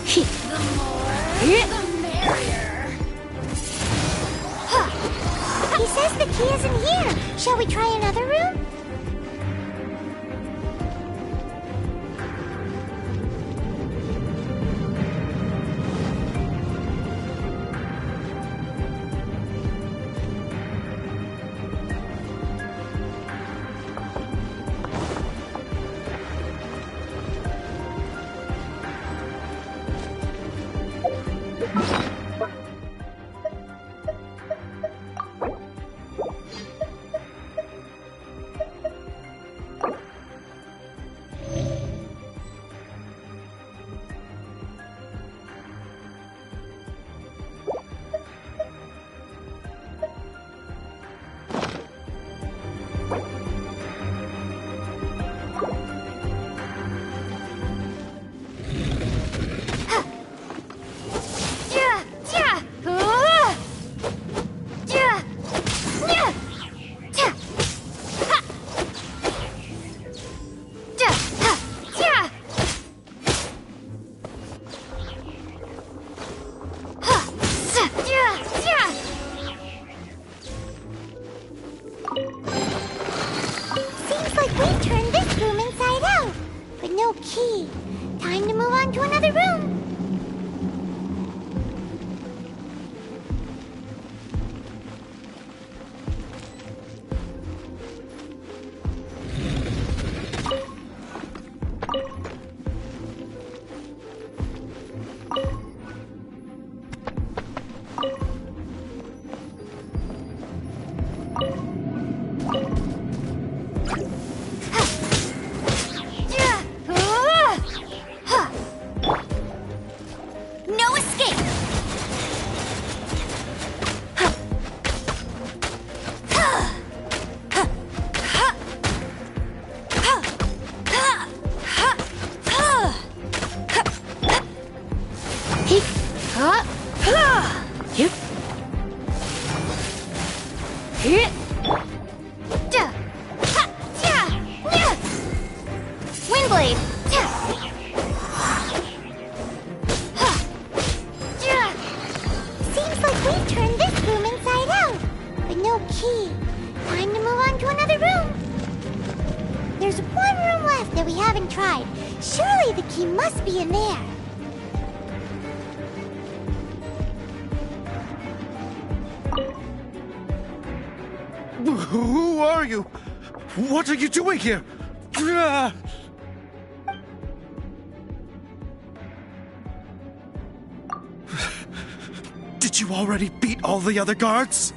The more, the merrier. He says the key isn't here. Shall we try another room? Who are you? What are you doing here? Did you already beat all the other guards?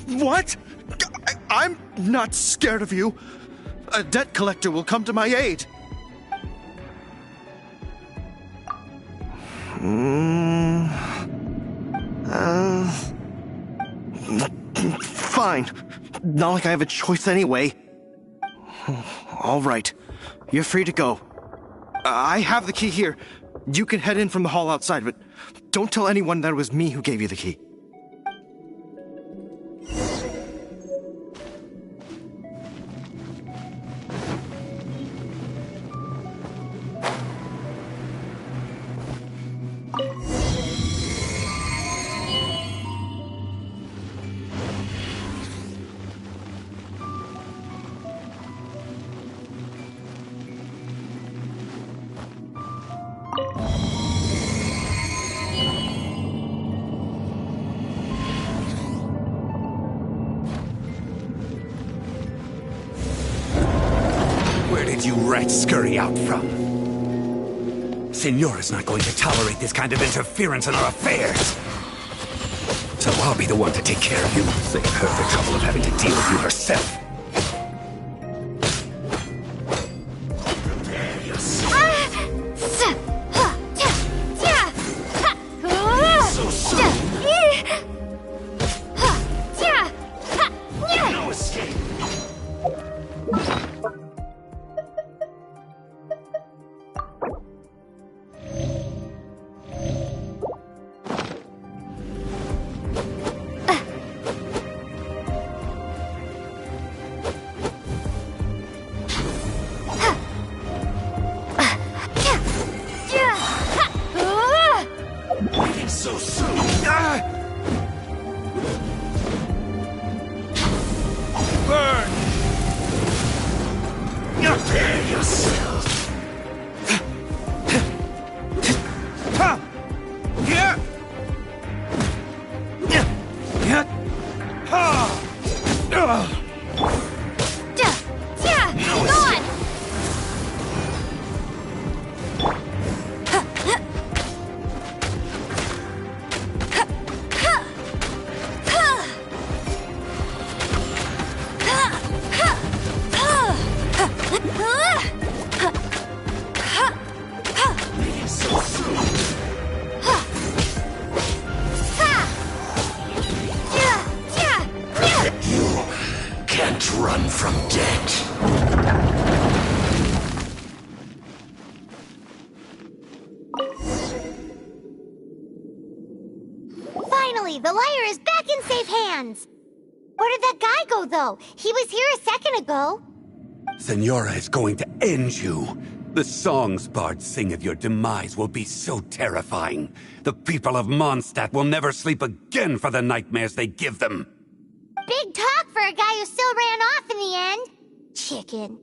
What? I'm not scared of you. A debt collector will come to my aid. Fine. Not like I have a choice anyway. All right. You're free to go. I have the key here. You can head in from the hall outside, but don't tell anyone that it was me who gave you the key. You rats scurry out from? Signora's not going to tolerate this kind of interference in our affairs. So I'll be the one to take care of you. Save her the trouble of having to deal with you herself. so soon. Burn! Prepare yourself. Here! Run from death. Finally, the liar is back in safe hands. Where did that guy go, though? He was here a second ago. Senora is going to end you. The songs bards sing of your demise will be so terrifying. The people of Mondstadt will never sleep again for the nightmares they give them. Big talk for a guy who still ran off in the end. Chicken.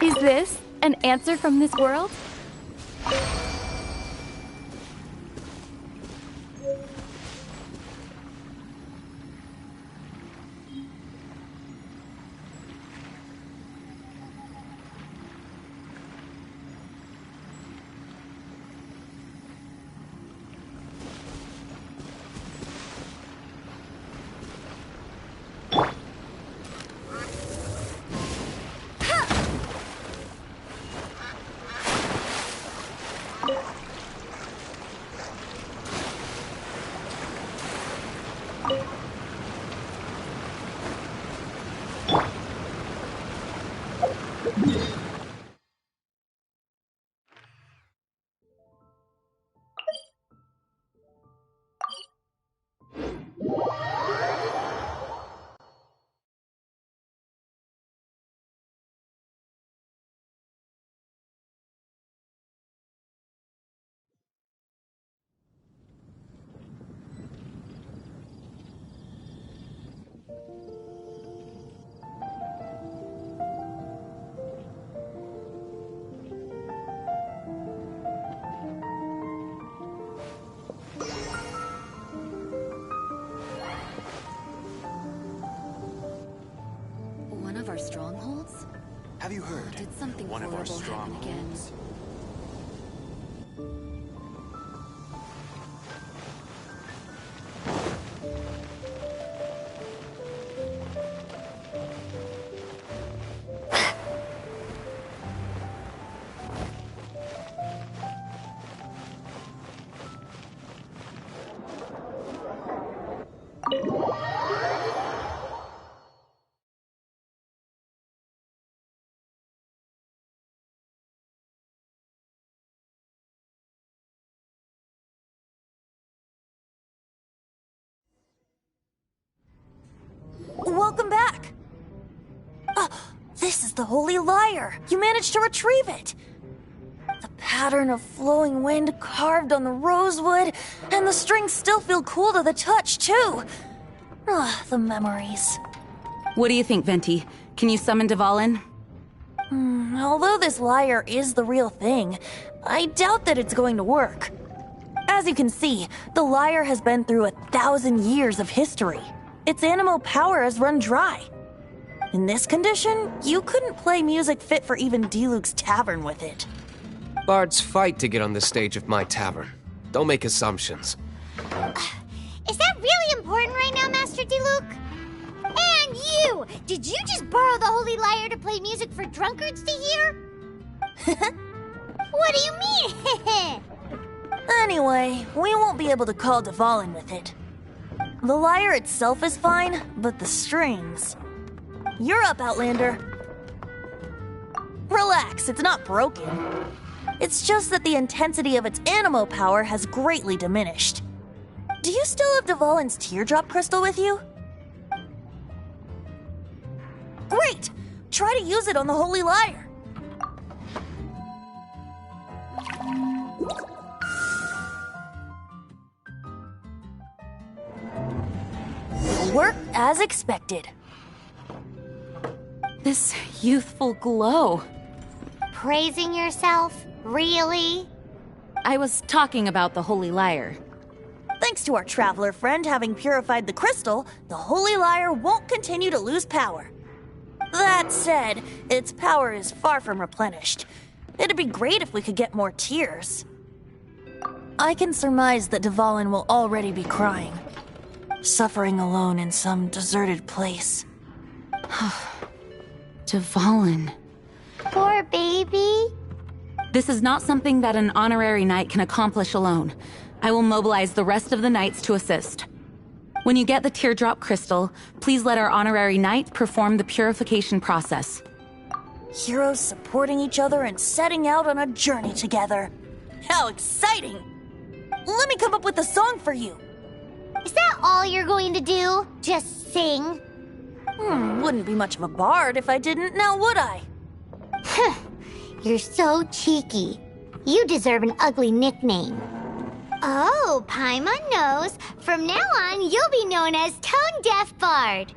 Is this an answer from this world? One of our strongholds? Have you heard? Did something One of our horrible happen again? strongholds. Welcome back! This is the Holy Lyre! You managed to retrieve it! The pattern of flowing wind carved on the rosewood, and the strings still feel cool to the touch, too! The memories. What do you think, Venti? Can you summon Dvalin? Although this lyre is the real thing, I doubt that it's going to work. As you can see, the lyre has been through 1,000 years of history. Its animal power has run dry. In this condition, you couldn't play music fit for even Diluc's tavern with it. Bards fight to get on the stage of my tavern. Don't make assumptions. Is that really important right now, Master Diluc? And you! Did you just borrow the Holy Lyre to play music for drunkards to hear? What do you mean? Anyway, we won't be able to call Dvalin with it. The lyre itself is fine, but the strings... You're up, Outlander. Relax, it's not broken. It's just that the intensity of its animo power has greatly diminished. Do you still have Dvalin's teardrop crystal with you? Great! Try to use it on the Holy Lyre. Worked as expected. This youthful glow. Praising yourself? Really? I was talking about the Holy Lyre. Thanks to our traveler friend having purified the crystal, the Holy Lyre won't continue to lose power. That said, its power is far from replenished. It'd be great if we could get more tears. I can surmise that Dvalin will already be crying, suffering alone in some deserted place. Dvalin. Poor baby. This is not something that an honorary knight can accomplish alone. I will mobilize the rest of the knights to assist. When you get the teardrop crystal, please let our honorary knight perform the purification process. Heroes supporting each other and setting out on a journey together. How exciting! Let me come up with a song for you. Is that all you're going to do? Just sing? Wouldn't be much of a bard if I didn't, now would I? You're so cheeky. You deserve an ugly nickname. Oh, Paimon knows. From now on, you'll be known as Tone Deaf Bard.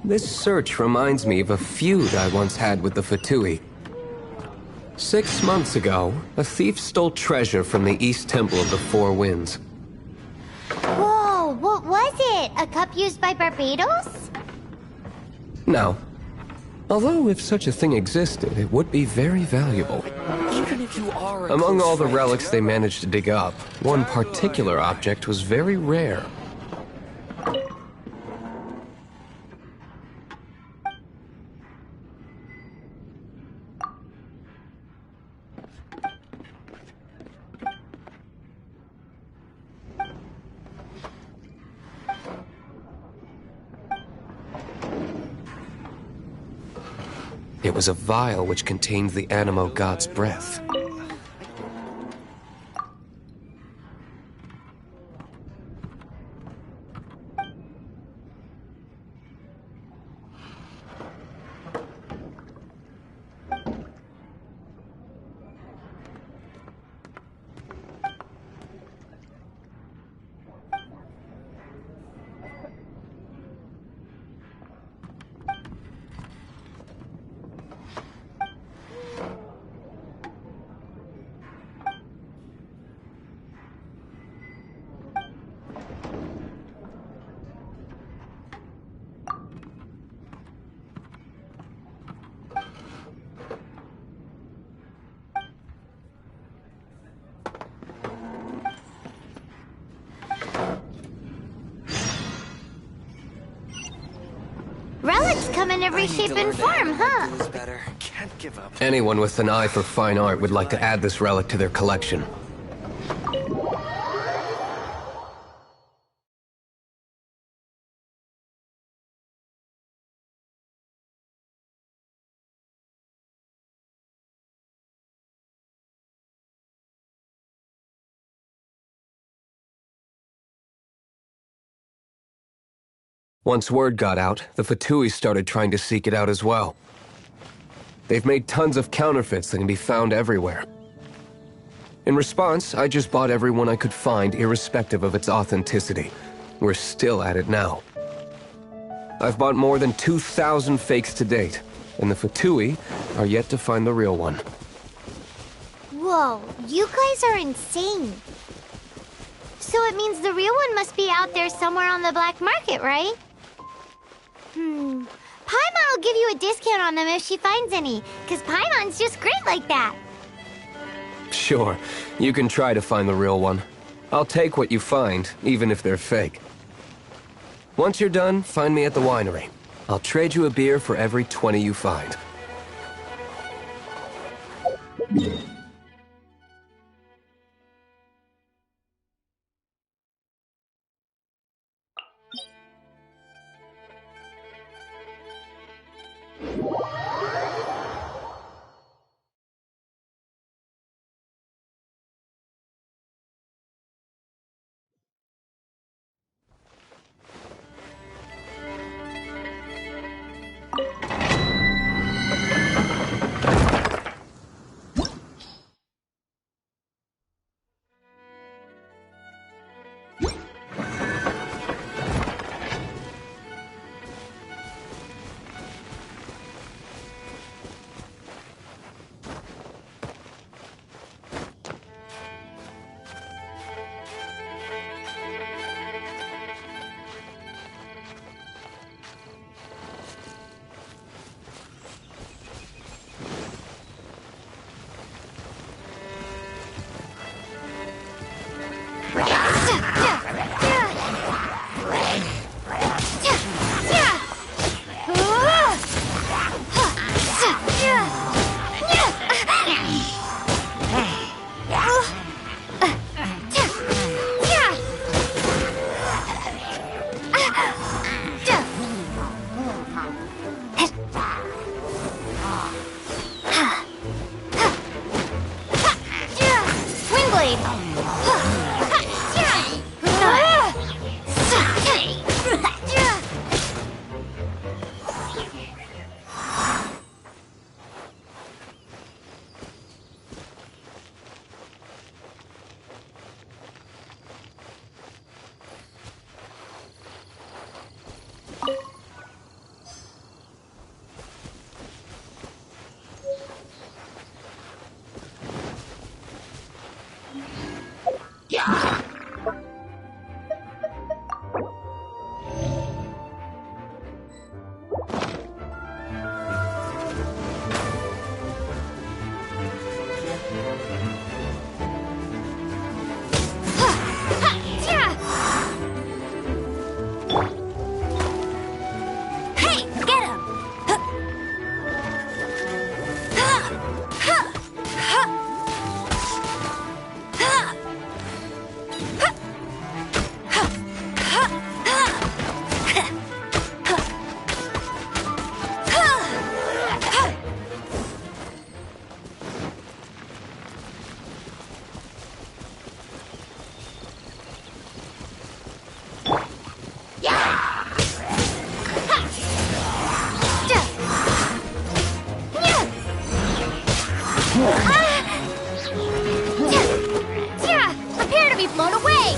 This search reminds me of a feud I once had with the Fatui. 6 months ago, a thief stole treasure from the East Temple of the Four Winds. Whoa, what was it? A cup used by Barbados? No. Although if such a thing existed, it would be very valuable. Even if you are Among all the relics they managed to dig up, one particular object was very rare. It was a vial which contained the Animo god's breath. Relics come in every shape and form, huh? Can't give up. Anyone with an eye for fine art would like to add this relic to their collection. Once word got out, the Fatui started trying to seek it out as well. They've made tons of counterfeits that can be found everywhere. In response, I just bought every one I could find, irrespective of its authenticity. We're still at it now. I've bought more than 2,000 fakes to date, and the Fatui are yet to find the real one. Whoa, you guys are insane. So it means the real one must be out there somewhere on the black market, right? Paimon will give you a discount on them if she finds any, because Paimon's just great like that. Sure, you can try to find the real one. I'll take what you find, even if they're fake. Once you're done, find me at the winery. I'll trade you a beer for every 20 you find. Prepare to be blown away!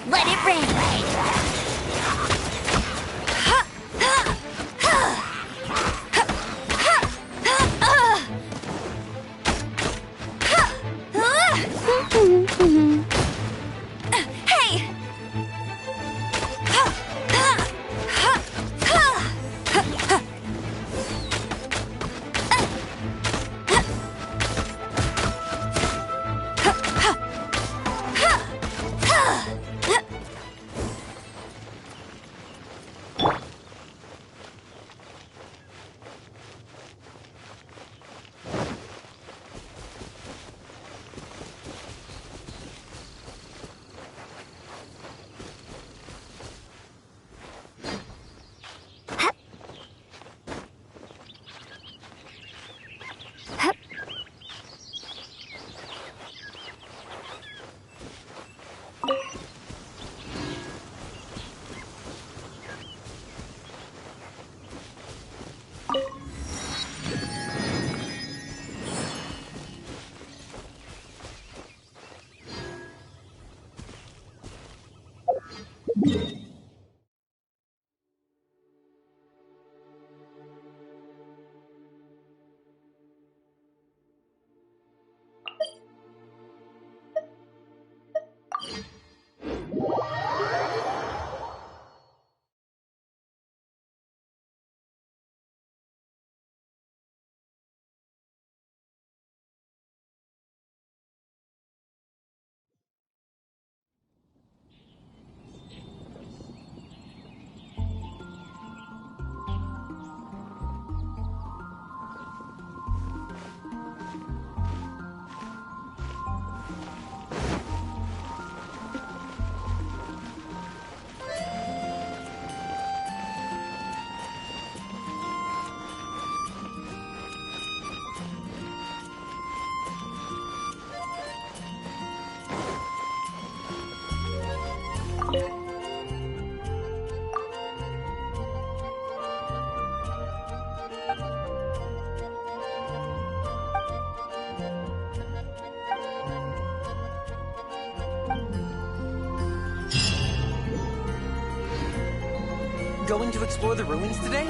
Let it rain! Going to explore the ruins today?